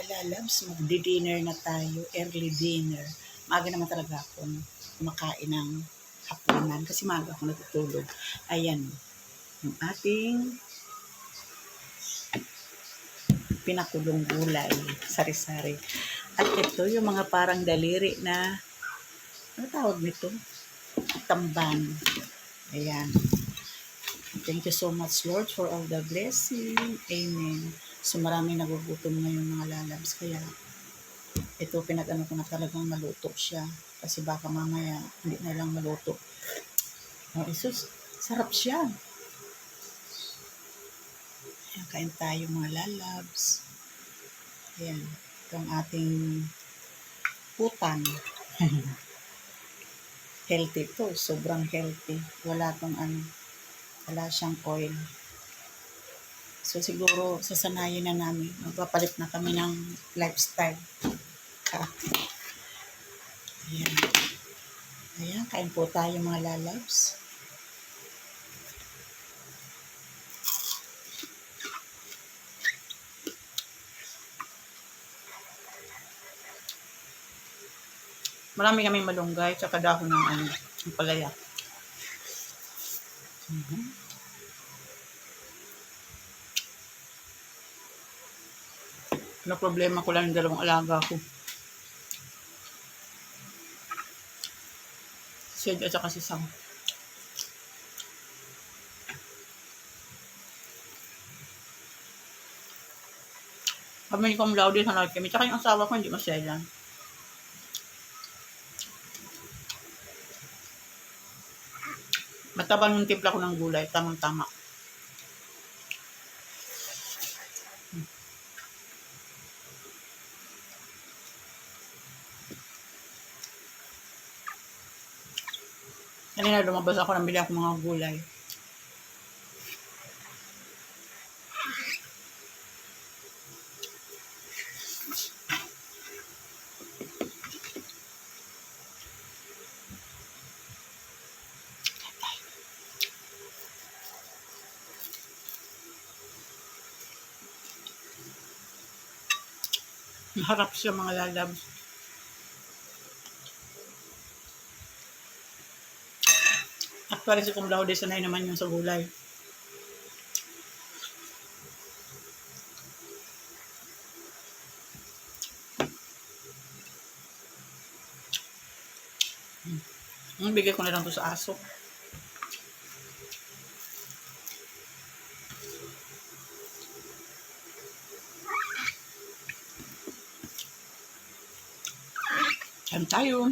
mga lalabs, magdi-dinner na tayo, early dinner. Maaga naman talaga ako kumakain ng hapunan kasi maaga ako natutulog. Ayan, yung ating pinakulong gulay, sari-sari. At ito yung mga parang daliri na, ano tawag nito? Tamban. Ayan. Thank you so much, Lord, for all the blessing. Amen. So, maraming nagugutom ngayon mga lalabs. Kaya, ito, pinag-ano ko na talagang maluto siya. Kasi baka mamaya, hindi na lang maluto. Oh, isus, sarap siya. Ayan, kain tayo mga lalabs. Ayan, ito ang ating putan. Healthy to, sobrang healthy. Wala tong ano, wala siyang oil. So, siguro, sasanayin na namin. Magpapalit na kami ng lifestyle. Ayan. Ayan, kain po tayo mga lalabs. Marami kaming malunggay, tsaka dahon ng ano, ng palaya. Ano problema ko lang yung dalawang alaga ko. Si Ed at saka si Sam. Kami ni Cum Laude sa kami. Tsaka yung asawa ko hindi masyalan. Matabang yung timpla ko ng gulay. Tamang-tama. Kanina lumabas ako ng bili ako mga gulay. Maharap siya mga lalabs. Actually si Cum Laude sanay naman yung sa gulay. Bigay ko na lang to sa aso. Kain tayo.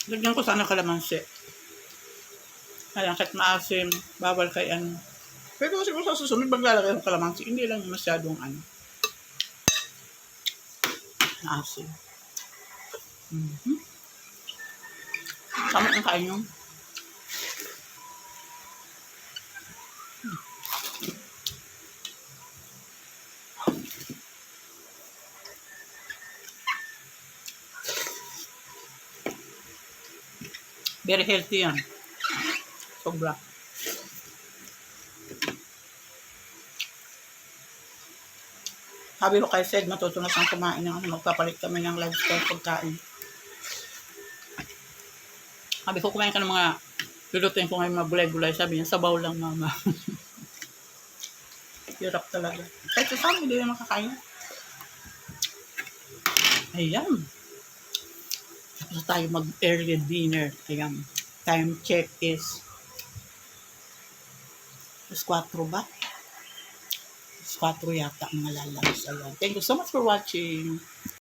Lagyan ko sana kalamansi. Kaya kahit maasim, bawal kay ano. Pero siguro sa susunod maglalagay ng kalamansi, hindi lang masyadong ano. Maasim. Sama ang kain yung. Very healthy yan. Sobra. Sabi ko kay Sed, matuto na siyang kumain ng ano, magpapalit kami ng lifestyle pagkain. Sabi ko, kumain ka ng mga lulutuin ko ngayon mga gulay-gulay. Sabi niya, sabaw lang mama. Hirap talaga. Kahit sa sabi, hindi na makakain. Ayan. Tapos tayo mag-early dinner. Ayan. Time check is 4 ba? 4 yata mga lalabs. Thank you so much for watching.